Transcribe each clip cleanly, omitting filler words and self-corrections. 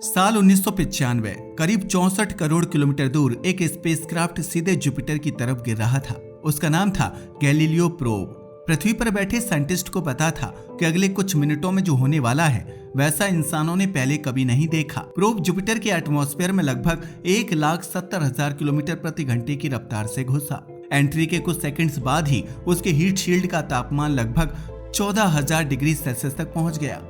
साल 1995 करीब 64 करोड़ किलोमीटर दूर एक स्पेसक्राफ्ट सीधे जुपिटर की तरफ गिर रहा था। उसका नाम था गैलीलियो प्रोब। पृथ्वी पर बैठे साइंटिस्ट को पता था कि अगले कुछ मिनटों में जो होने वाला है वैसा इंसानों ने पहले कभी नहीं देखा। प्रोब जुपिटर के एटमॉस्फेयर में लगभग 1,70,000 किलोमीटर प्रति घंटे की रफ्तार से घुसा। एंट्री के कुछ सेकंड्स बाद ही उसके हीट शील्ड का तापमान लगभग 14,000 डिग्री सेल्सियस तक पहुंच गया।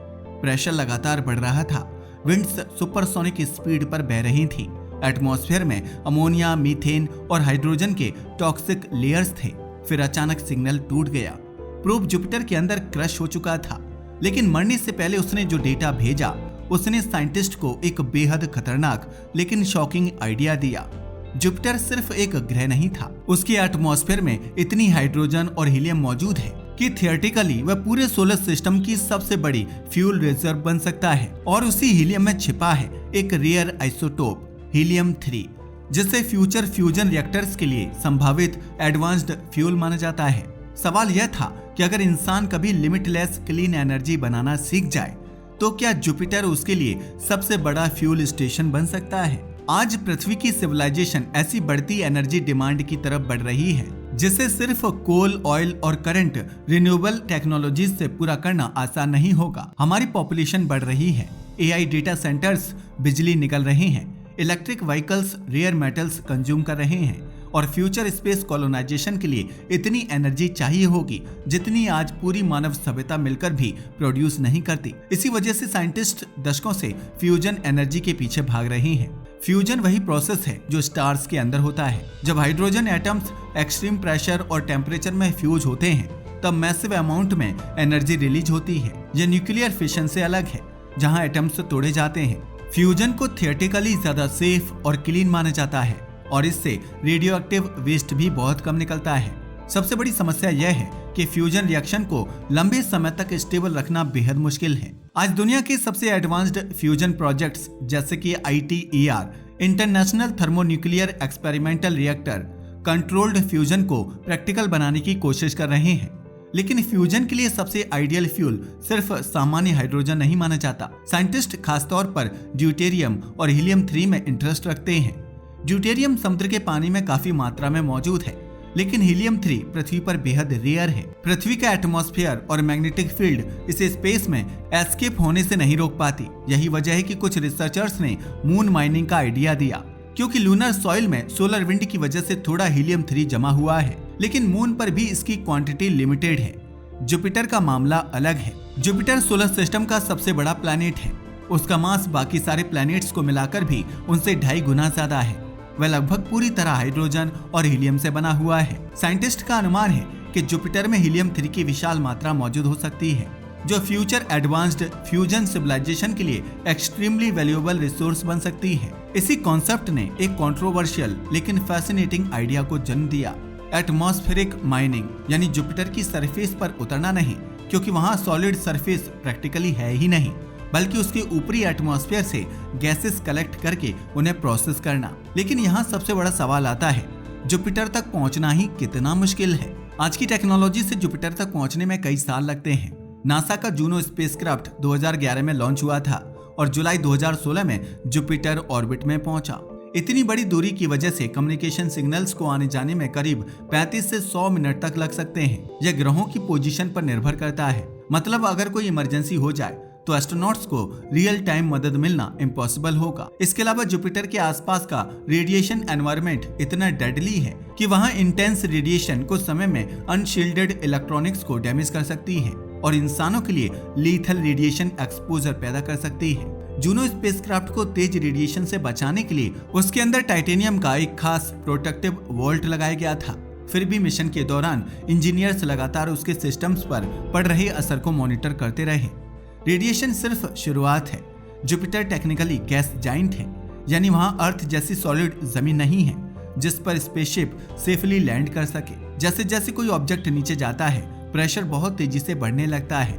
प्रेशर लगातार बढ़ रहा था। विंड्स सुपरसोनिक स्पीड पर बह रही थी। एटमॉस्फेयर में अमोनिया, मीथेन और हाइड्रोजन के टॉक्सिक लेयर्स थे। फिर अचानक सिग्नल टूट गया। प्रोब जुपिटर के अंदर क्रश हो चुका था, लेकिन मरने से पहले उसने जो डेटा भेजा उसने साइंटिस्ट को एक बेहद खतरनाक लेकिन शॉकिंग आइडिया दिया। जुपिटर सिर्फ एक ग्रह नहीं था, उसके एटमॉस्फेयर में इतनी हाइड्रोजन और हीलियम मौजूद है कि थियोरेटिकली वह पूरे सोलर सिस्टम की सबसे बड़ी फ्यूल रिजर्व बन सकता है। और उसी हीलियम में छिपा है एक रेयर आइसोटोप हीलियम-3, जिसे फ्यूचर फ्यूजन रिएक्टर्स के लिए संभावित एडवांस्ड फ्यूल माना जाता है। सवाल यह था कि अगर इंसान कभी लिमिटलेस क्लीन एनर्जी बनाना सीख जाए तो क्या जुपिटर उसके लिए सबसे बड़ा फ्यूल स्टेशन बन सकता है। आज पृथ्वी की सिविलाइजेशन ऐसी बढ़ती एनर्जी डिमांड की तरफ बढ़ रही है जिसे सिर्फ कोल, ऑयल और करंट रिन्यूएबल टेक्नोलॉजीज से पूरा करना आसान नहीं होगा। हमारी पॉपुलेशन बढ़ रही है, एआई डेटा सेंटर्स बिजली निकल रहे हैं, electric vehicles rare metals consume कर रहे हैं और फ्यूचर स्पेस कॉलोनाइजेशन के लिए इतनी एनर्जी चाहिए होगी जितनी आज पूरी मानव सभ्यता मिलकर भी प्रोड्यूस नहीं करती। इसी वजह से साइंटिस्ट दशकों से फ्यूजन एनर्जी के पीछे भाग रहे हैं। फ्यूजन वही प्रोसेस है जो स्टार्स के अंदर होता है। जब हाइड्रोजन एटम्स एक्सट्रीम प्रेशर और टेम्परेचर में फ्यूज होते हैं तब मैसिव अमाउंट में एनर्जी रिलीज होती है। यह न्यूक्लियर फिशन से अलग है जहां एटम्स तोड़े जाते हैं। फ्यूजन को थियोरेटिकली ज्यादा सेफ और क्लीन माना जाता है और इससे रेडियो एक्टिव वेस्ट भी बहुत कम निकलता है। सबसे बड़ी समस्या यह है कि फ्यूजन रिएक्शन को लंबे समय तक स्टेबल रखना बेहद मुश्किल है। आज दुनिया के सबसे एडवांस्ड फ्यूजन प्रोजेक्ट्स जैसे कि ITER international thermonuclear experimental reactor controlled fusion को प्रैक्टिकल बनाने की कोशिश कर रहे हैं। लेकिन फ्यूजन के लिए सबसे आइडियल फ्यूल सिर्फ सामान्य हाइड्रोजन नहीं माना जाता। साइंटिस्ट खासतौर पर ड्यूटेरियम और हीलियम-3 में इंटरेस्ट रखते हैं। ड्यूटेरियम समुद्र के पानी में काफी मात्रा में मौजूद है, लेकिन हीलियम-3 पृथ्वी पर बेहद रेयर है। पृथ्वी का एटमॉस्फेयर और मैग्नेटिक फील्ड इसे स्पेस में एस्केप होने से नहीं रोक पाती। यही वजह है कि कुछ रिसर्चर्स ने मून माइनिंग का आइडिया दिया, क्योंकि लूनर सॉइल में सोलर विंड की वजह से थोड़ा हीलियम-3 जमा हुआ है, लेकिन मून पर भी इसकी क्वांटिटी लिमिटेड है। जुपिटर का मामला अलग है। जुपिटर सोलर सिस्टम का सबसे बड़ा प्लैनेट है। उसका मास बाकी सारे प्लैनेट्स को मिलाकर भी उनसे 2.5 गुना ज्यादा है। वह लगभग पूरी तरह हाइड्रोजन और हीलियम से बना हुआ है। साइंटिस्ट का अनुमान है कि जुपिटर में हीलियम-3 की विशाल मात्रा मौजूद हो सकती है, जो फ्यूचर एडवांस्ड फ्यूजन सिविलाइजेशन के लिए एक्सट्रीमली वैल्यूएबल रिसोर्स बन सकती है। इसी कॉन्सेप्ट ने एक कंट्रोवर्शियल लेकिन फैसिनेटिंग आइडिया को जन्म दिया, एटमॉस्फेरिक माइनिंग, यानी जुपिटर की सरफेस पर उतरना नहीं, क्योंकि वहां सॉलिड सरफेस प्रैक्टिकली है ही नहीं, बल्कि उसके ऊपरी एटमॉस्फेयर से गैसेस कलेक्ट करके उन्हें प्रोसेस करना। लेकिन यहाँ सबसे बड़ा सवाल आता है, जुपिटर तक पहुँचना ही कितना मुश्किल है। आज की टेक्नोलॉजी से जुपिटर तक पहुँचने में कई साल लगते हैं। नासा का जूनो स्पेसक्राफ्ट 2011 में लॉन्च हुआ था और जुलाई 2016 में जुपिटर ऑर्बिट में पहुंचा। इतनी बड़ी दूरी की वजह से कम्युनिकेशन सिग्नल्स को आने जाने में करीब 35 से 100 मिनट तक लग सकते हैं। यह ग्रहों की पोजीशन पर निर्भर करता है। मतलब अगर कोई इमरजेंसी हो जाए तो एस्ट्रोनॉट्स को रियल टाइम मदद मिलना इम्पॉसिबल होगा। इसके अलावा जुपिटर के आसपास का रेडिएशन एनवायरनमेंट इतना डेडली है कि वहां इंटेंस रेडिएशन कुछ समय में अनशील्डेड इलेक्ट्रॉनिक्स को डैमेज कर सकती है और इंसानों के लिए लीथल रेडिएशन एक्सपोजर पैदा कर सकती है। जूनो स्पेसक्राफ्ट को तेज रेडिएशन से बचाने के लिए उसके अंदर टाइटेनियम का एक खास प्रोटेक्टिव वॉल्ट लगाया गया था। फिर भी मिशन के दौरान इंजीनियर्स लगातार उसके सिस्टम्स पर पड़ रहे असर को मॉनिटर करते रहे। रेडिएशन सिर्फ शुरुआत है। जुपिटर टेक्निकली गैस जाइंट है, यानी वहां अर्थ जैसी सॉलिड जमीन नहीं है जिस पर स्पेसशिप सेफली लैंड कर सके। जैसे जैसे कोई ऑब्जेक्ट नीचे जाता है प्रेशर बहुत तेजी से बढ़ने लगता है।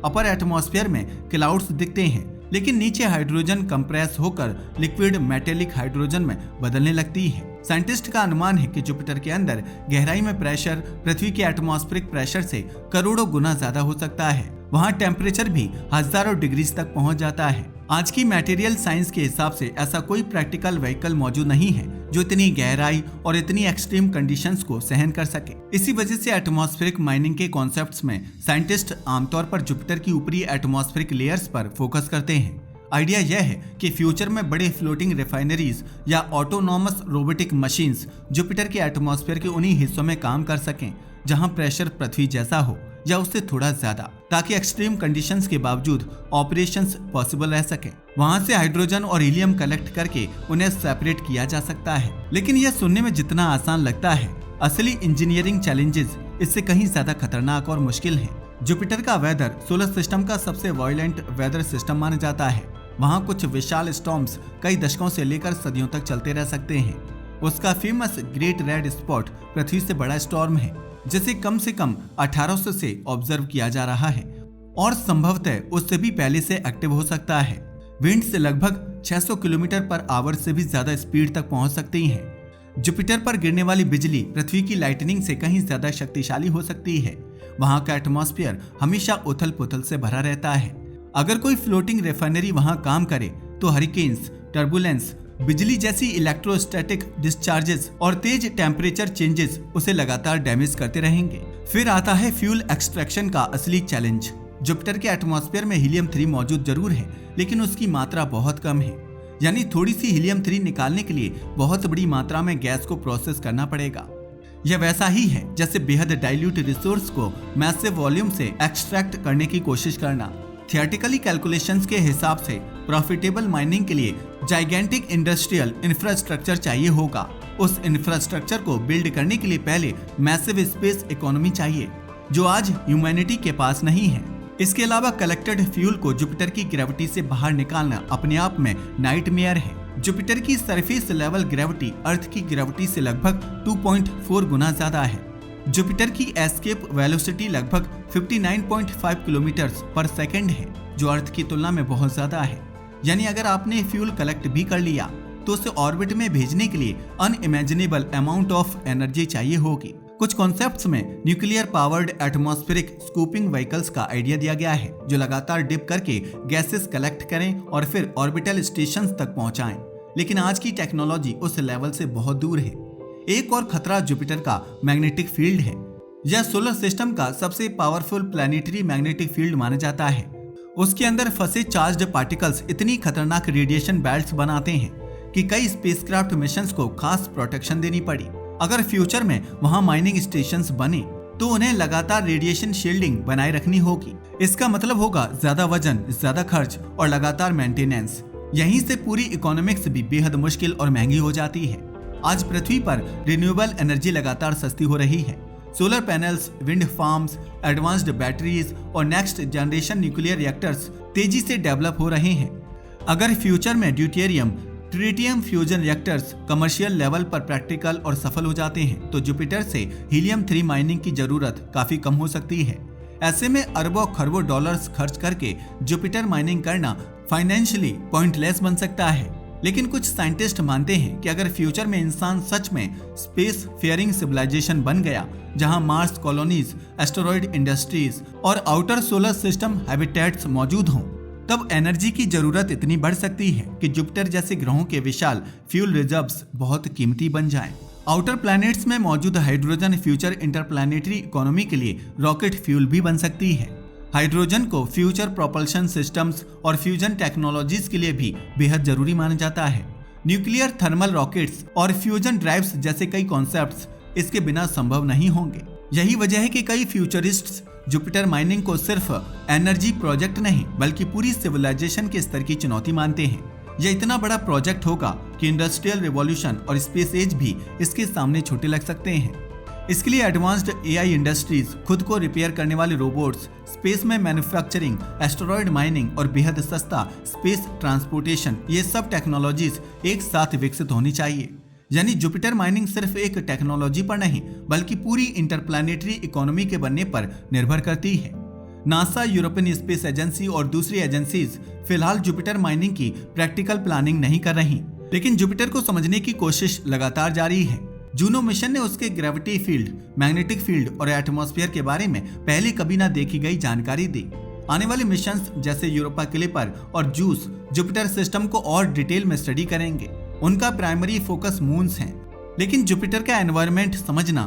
अपर एटमॉस्फेयर में क्लाउड्स दिखते हैं, लेकिन नीचे हाइड्रोजन कंप्रेस होकर लिक्विड मेटेलिक हाइड्रोजन में बदलने लगती है। साइंटिस्ट का अनुमान है कि जुपिटर के अंदर गहराई में प्रेशर पृथ्वी के एटमॉस्फेरिक प्रेशर से करोड़ों गुना ज्यादा हो सकता है। वहाँ टेम्परेचर भी हजारों डिग्री तक पहुँच जाता है। आज की मटेरियल साइंस के हिसाब से ऐसा कोई प्रैक्टिकल व्हीकल मौजूद नहीं है जो इतनी गहराई और इतनी एक्सट्रीम कंडीशंस को सहन कर सके। इसी वजह से एटमॉस्फेरिक माइनिंग के कॉन्सेप्ट्स में साइंटिस्ट आमतौर पर जुपिटर की ऊपरी एटमॉस्फेरिक लेयर्स पर फोकस करते हैं। आइडिया यह है कि फ्यूचर में बड़े फ्लोटिंग रिफाइनरीज या ऑटोनॉमस रोबोटिक मशीन्स जुपिटर के एटमॉस्फेयर के उन्हीं हिस्सों में काम कर सकें जहां प्रेशर पृथ्वी जैसा हो या उससे थोड़ा ज्यादा, ताकि एक्सट्रीम कंडीशंस के बावजूद ऑपरेशंस पॉसिबल रह सके। वहां से हाइड्रोजन और हीलियम कलेक्ट करके उन्हें सेपरेट किया जा सकता है। लेकिन यह सुनने में जितना आसान लगता है, असली इंजीनियरिंग चैलेंजेस इससे कहीं ज्यादा खतरनाक और मुश्किल है। जुपिटर का वेदर सोलर सिस्टम का सबसे वायलेंट वेदर सिस्टम माना जाता है। वहाँ कुछ विशाल स्टॉर्म्स कई दशकों से लेकर सदियों तक चलते रह सकते हैं। उसका फेमस ग्रेट रेड स्पॉट पृथ्वी से बड़ा स्टॉर्म है, जिसे कम से कम 1800 से ऑब्जर्व किया जा रहा है और संभवतः उससे भी पहले से एक्टिव हो सकता है। विंड से लगभग 600 किलोमीटर पर आवर से भी ज्यादा स्पीड तक पहुंच सकती है। जुपिटर पर गिरने वाली बिजली पृथ्वी की लाइटनिंग से कहीं ज्यादा शक्तिशाली हो सकती है। वहां का एटमॉस्फेयर हमेशा उथल पुथल से भरा रहता है। अगर कोई फ्लोटिंग रिफाइनरी वहां काम करे तो हरिकेन्स, टर्बुलेंस, बिजली जैसी इलेक्ट्रोस्टैटिक डिस्चार्जेस और तेज टेम्परेचर चेंजेस उसे लगातार डैमेज करते रहेंगे। फिर आता है फ्यूल एक्सट्रैक्शन का असली चैलेंज। जुपिटर के एटमॉस्फेयर में हीलियम 3 मौजूद जरूर है, लेकिन उसकी मात्रा बहुत कम है। यानी थोड़ी सी हीलियम 3 निकालने के लिए बहुत बड़ी मात्रा में गैस को प्रोसेस करना पड़ेगा। यह वैसा ही है जैसे बेहद डाइल्यूट रिसोर्स को मैसिव वॉल्यूम से एक्सट्रैक्ट करने की कोशिश करना। थियोरेटिकली कैलकुलेशंस के हिसाब से प्रॉफिटेबल माइनिंग के लिए जाइगेंटिक इंडस्ट्रियल इंफ्रास्ट्रक्चर चाहिए होगा। उस इंफ्रास्ट्रक्चर को बिल्ड करने के लिए पहले मैसिव स्पेस इकोनॉमी चाहिए, जो आज ह्यूमैनिटी के पास नहीं है। इसके अलावा कलेक्टेड फ्यूल को जुपिटर की ग्रेविटी से बाहर निकालना अपने आप में नाइटमेयर है। जुपिटर की सरफेस लेवल ग्रेविटी अर्थ की ग्रेविटी से लगभग 2.4 गुना ज्यादा है। जुपिटर की एस्केप वेलोसिटी लगभग 59.5 किलोमीटर पर सेकेंड है, जो अर्थ की तुलना में बहुत ज्यादा है। यानी अगर आपने फ्यूल कलेक्ट भी कर लिया तो उसे ऑर्बिट में भेजने के लिए अनइमेजिनेबल अमाउंट ऑफ एनर्जी चाहिए होगी। कुछ कॉन्सेप्ट्स में nuclear powered atmospheric scooping vehicles का आइडिया दिया गया है, जो लगातार डिप करके गैसेस कलेक्ट करें और फिर ऑर्बिटल स्टेशंस तक पहुंचाएं। लेकिन आज की टेक्नोलॉजी उस लेवल से बहुत दूर है। एक और खतरा जुपिटर का मैग्नेटिक फील्ड है। यह सोलर सिस्टम का सबसे पावरफुल प्लैनेटरी मैग्नेटिक फील्ड माना जाता है। उसके अंदर फंसे चार्ज्ड पार्टिकल्स इतनी खतरनाक रेडिएशन बेल्ट्स बनाते हैं कि कई स्पेसक्राफ्ट मिशंस को खास प्रोटेक्शन देनी पड़ी। अगर फ्यूचर में वहां माइनिंग स्टेशंस बने तो उन्हें लगातार रेडिएशन शील्डिंग बनाए रखनी होगी। इसका मतलब होगा ज्यादा वजन, ज्यादा खर्च और लगातार मेंटेनेंस। यहीं से पूरी इकोनॉमिक्स भी बेहद मुश्किल और महंगी हो जाती है। आज पृथ्वी पर रिन्यूएबल एनर्जी लगातार सस्ती हो रही है। Solar panels, wind farms, advanced batteries और नेक्स्ट जनरेशन न्यूक्लियर रिएक्टर्स तेजी से डेवलप हो रहे हैं। अगर फ्यूचर में deuterium, tritium fusion reactors commercial level पर प्रैक्टिकल और सफल हो जाते हैं तो जुपिटर से हीलियम 3 माइनिंग की जरूरत काफी कम हो सकती है। ऐसे में अरबों खरबों डॉलर्स खर्च करके जुपिटर माइनिंग करना फाइनेंशियली पॉइंटलेस बन सकता है। लेकिन कुछ साइंटिस्ट मानते हैं कि अगर फ्यूचर में इंसान सच में स्पेस फेयरिंग सिविलाइजेशन बन गया, जहां मार्स कॉलोनीज, एस्टेरॉयड इंडस्ट्रीज और आउटर सोलर सिस्टम हैबिटेट्स मौजूद हों, तब एनर्जी की जरूरत इतनी बढ़ सकती है कि जुपिटर जैसे ग्रहों के विशाल फ्यूल रिजर्व्स बहुत कीमती बन जाएं। आउटर प्लैनेट्स में मौजूद हाइड्रोजन फ्यूचर इंटरप्लैनेटरी इकोनॉमी के लिए रॉकेट फ्यूल भी बन सकती है। हाइड्रोजन को फ्यूचर प्रोपल्शन सिस्टम्स और फ्यूजन टेक्नोलॉजीज के लिए भी बेहद जरूरी माना जाता है। न्यूक्लियर थर्मल रॉकेट्स और फ्यूजन ड्राइव्स जैसे कई कॉन्सेप्ट्स इसके बिना संभव नहीं होंगे। यही वजह है कि कई फ्यूचरिस्ट्स जुपिटर माइनिंग को सिर्फ एनर्जी प्रोजेक्ट नहीं बल्कि पूरी सिविलाइजेशन के स्तर की चुनौती मानते हैं। यह इतना बड़ा प्रोजेक्ट होगा कि इंडस्ट्रियल रिवॉल्यूशन और स्पेस एज भी इसके सामने छोटे लग सकते हैं। इसके लिए एडवांस्ड एआई इंडस्ट्रीज, खुद को रिपेयर करने वाले रोबोट्स, स्पेस में मैन्युफैक्चरिंग, एस्टेरॉयड माइनिंग और बेहद सस्ता स्पेस ट्रांसपोर्टेशन, ये सब टेक्नोलॉजीज एक साथ विकसित होनी चाहिए। यानी जुपिटर माइनिंग सिर्फ एक टेक्नोलॉजी पर नहीं बल्कि पूरी इंटरप्लैनेटरी इकोनॉमी के बनने पर निर्भर करती है। नासा, यूरोपियन स्पेस एजेंसी और दूसरी एजेंसीज फिलहाल जुपिटर माइनिंग की प्रैक्टिकल प्लानिंग नहीं कर रही, लेकिन जुपिटर को समझने की कोशिश लगातार जारी है। जूनो मिशन ने उसके ग्रेविटी फील्ड, मैग्नेटिक फील्ड और एटमॉस्फेयर के बारे में पहले कभी ना देखी गई जानकारी दी। आने वाले मिशंस जैसे यूरोपा क्लिपर और जूस जुपिटर सिस्टम को और डिटेल में स्टडी करेंगे। उनका प्राइमरी फोकस मून्स हैं, लेकिन जुपिटर का एनवायरनमेंट समझना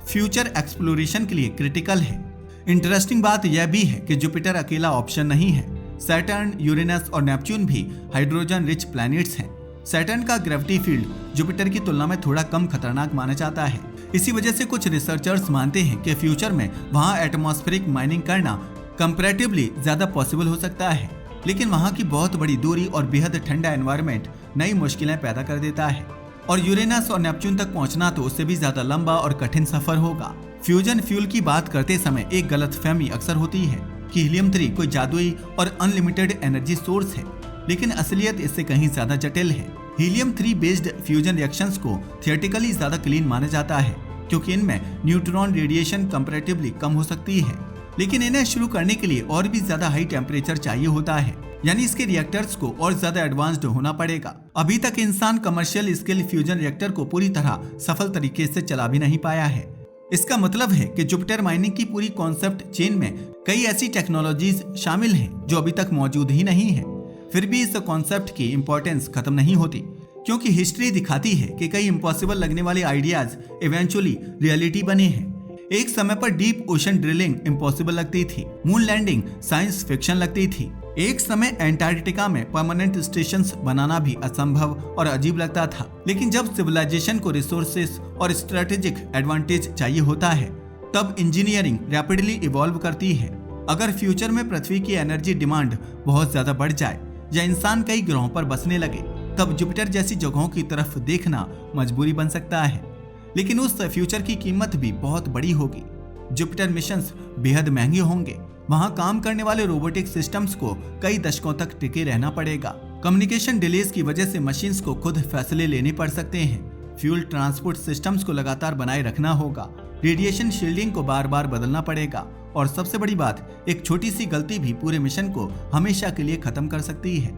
फ्यूचर एक्सप्लोरेशन के लिए क्रिटिकल है। इंटरेस्टिंग बात यह भी है कि जुपिटर अकेला ऑप्शन नहीं है। सैटर्न, यूरेनस और नेपच्यून भी हाइड्रोजन रिच प्लैनेट्स हैं। सैटर्न का ग्रेविटी फील्ड जुपिटर की तुलना में थोड़ा कम खतरनाक माना जाता है। इसी वजह से कुछ रिसर्चर्स मानते हैं कि फ्यूचर में वहां एटमॉस्फेरिक माइनिंग करना कंपैरेटिवली ज्यादा पॉसिबल हो सकता है, लेकिन वहां की बहुत बड़ी दूरी और बेहद ठंडा एनवायरनमेंट नई मुश्किलें पैदा कर देता है। और यूरेनस और नेपच्यून तक पहुंचना तो उससे भी ज्यादा लंबा और कठिन सफर होगा। फ्यूजन फ्यूल की बात करते समय एक गलतफहमी अक्सर होती है कि हीलियम 3 कोई जादुई और अनलिमिटेड एनर्जी सोर्स है, लेकिन असलियत इससे कहीं ज्यादा जटिल है। हीलियम 3 बेस्ड फ्यूजन रिएक्शंस को थियोरेटिकली ज्यादा क्लीन माना जाता है, क्योंकि इनमें न्यूट्रॉन रेडिएशन कंपैरेटिवली कम हो सकती है, लेकिन इन्हें शुरू करने के लिए और भी ज्यादा हाई टेम्परेचर चाहिए होता है, यानी इसके रिएक्टर्स को और ज्यादा एडवांस्ड होना पड़ेगा। अभी तक इंसान कमर्शियल स्केल फ्यूजन रिएक्टर को पूरी तरह सफल तरीके से चला भी नहीं पाया है। इसका मतलब है कि जुपिटर माइनिंग की पूरी कॉन्सेप्ट चेन में कई ऐसी टेक्नोलॉजीज शामिल हैं जो अभी तक मौजूद ही नहीं है। फिर भी इस कॉन्सेप्ट की इंपॉर्टेंस खत्म नहीं होती, क्योंकि हिस्ट्री दिखाती है कि कई इम्पॉसिबल लगने वाले आइडियाज इवेंचुअली रियलिटी बने हैं। एक समय पर डीप ओशन ड्रिलिंग इम्पॉसिबल लगती थी, मून लैंडिंग साइंस फिक्शन लगती थी, एक समय एंटार्कटिका में परमानेंट स्टेशंस बनाना भी असंभव और अजीब लगता था। लेकिन जब सिविलाइजेशन को रिसोर्सेस और स्ट्रेटेजिक एडवांटेज चाहिए होता है, तब इंजीनियरिंग रैपिडली इवॉल्व करती है। अगर फ्यूचर में पृथ्वी की एनर्जी डिमांड बहुत ज्यादा बढ़ जाए या इंसान कई ग्रहों पर बसने लगे, तब जुपिटर जैसी जगहों की तरफ देखना मजबूरी बन सकता है। लेकिन उस फ्यूचर की कीमत भी बहुत बड़ी होगी। जुपिटर मिशंस बेहद महंगे होंगे। वहां काम करने वाले रोबोटिक सिस्टम्स को कई दशकों तक टिके रहना पड़ेगा। कम्युनिकेशन डिलेज की वजह से मशीन्स को खुद फैसले लेने पड़ सकते हैं। फ्यूल ट्रांसपोर्ट सिस्टम्स को लगातार बनाए रखना होगा। रेडिएशन शील्डिंग को बार बार बदलना पड़ेगा। और सबसे बड़ी बात, एक छोटी सी गलती भी पूरे मिशन को हमेशा के लिए खत्म कर सकती है।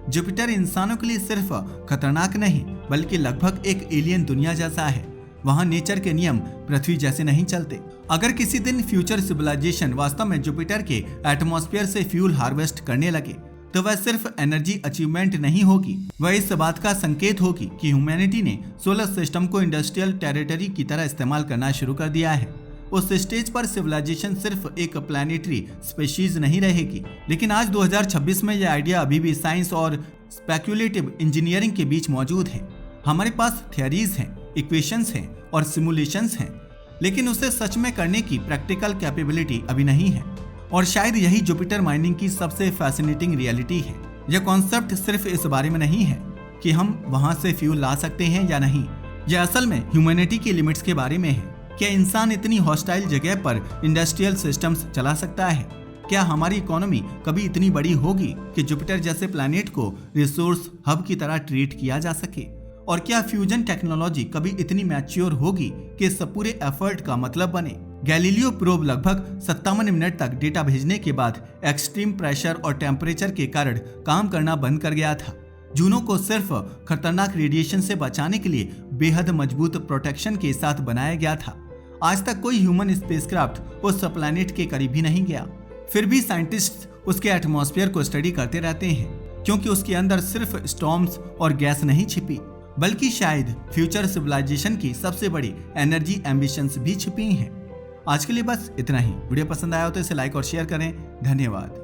जुपिटर इंसानों के लिए सिर्फ खतरनाक नहीं, बल्कि लगभग एक एलियन दुनिया जैसा है। वहां नेचर के नियम पृथ्वी जैसे नहीं चलते। अगर किसी दिन फ्यूचर सिविलाइजेशन वास्तव में जुपिटर के एटमॉस्फेयर से फ्यूल हार्वेस्ट करने लगे, तो वह सिर्फ एनर्जी अचीवमेंट नहीं होगी, वह इस बात का संकेत होगी कि ह्यूमैनिटी ने सोलर सिस्टम को इंडस्ट्रियल टेरिटरी की तरह इस्तेमाल करना शुरू कर दिया है। उस स्टेज पर सिविलाइजेशन सिर्फ एक प्लैनेटरी स्पीशीज नहीं रहेगी। लेकिन आज 2026 में यह आइडिया अभी भी साइंस और स्पेक्युलेटिव इंजीनियरिंग के बीच मौजूद है। हमारे पास थियरीज हैं, इक्वेशंस हैं और सिमुलेशंस हैं, लेकिन उसे सच में करने की प्रैक्टिकल कैपेबिलिटी अभी नहीं है। और शायद यही जुपिटर माइनिंग की सबसे फैसिनेटिंग रियलिटी है। यह कॉन्सेप्ट सिर्फ इस बारे में नहीं है कि हम वहां से फ्यूल ला सकते हैं या नहीं, यह असल में ह्यूमैनिटी की लिमिट्स के बारे में है। क्या इंसान इतनी हॉस्टाइल जगह पर इंडस्ट्रियल सिस्टम्स चला सकता है? क्या हमारी इकोनॉमी कभी इतनी बड़ी होगी कि जुपिटर जैसे प्लैनेट को रिसोर्स हब की तरह ट्रीट किया जा सके? और क्या फ्यूजन टेक्नोलॉजी कभी इतनी मैच्योर होगी कि इस पूरे एफर्ट का मतलब बने? गैलीलियो प्रोब लगभग 57 मिनट तक डेटा भेजने के बाद एक्सट्रीम प्रेशर और टेम्परेचर के कारण काम करना बंद कर गया था। जूनो को सिर्फ खतरनाक रेडिएशन से बचाने के लिए बेहद मजबूत प्रोटेक्शन के साथ बनाया गया था। आज तक कोई ह्यूमन स्पेसक्राफ्ट उस प्लैनेट के करीब ही नहीं गया। फिर भी साइंटिस्ट उसके एटमॉस्फेयर को स्टडी करते रहते हैं, क्योंकि उसके अंदर सिर्फ स्टॉर्म्स और गैस नहीं छिपी, बल्कि शायद फ्यूचर सिविलाइजेशन की सबसे बड़ी एनर्जी एम्बिशंस भी छिपी हैं। आज के लिए बस इतना ही। वीडियो पसंद आया हो तो इसे लाइक और शेयर करें। धन्यवाद।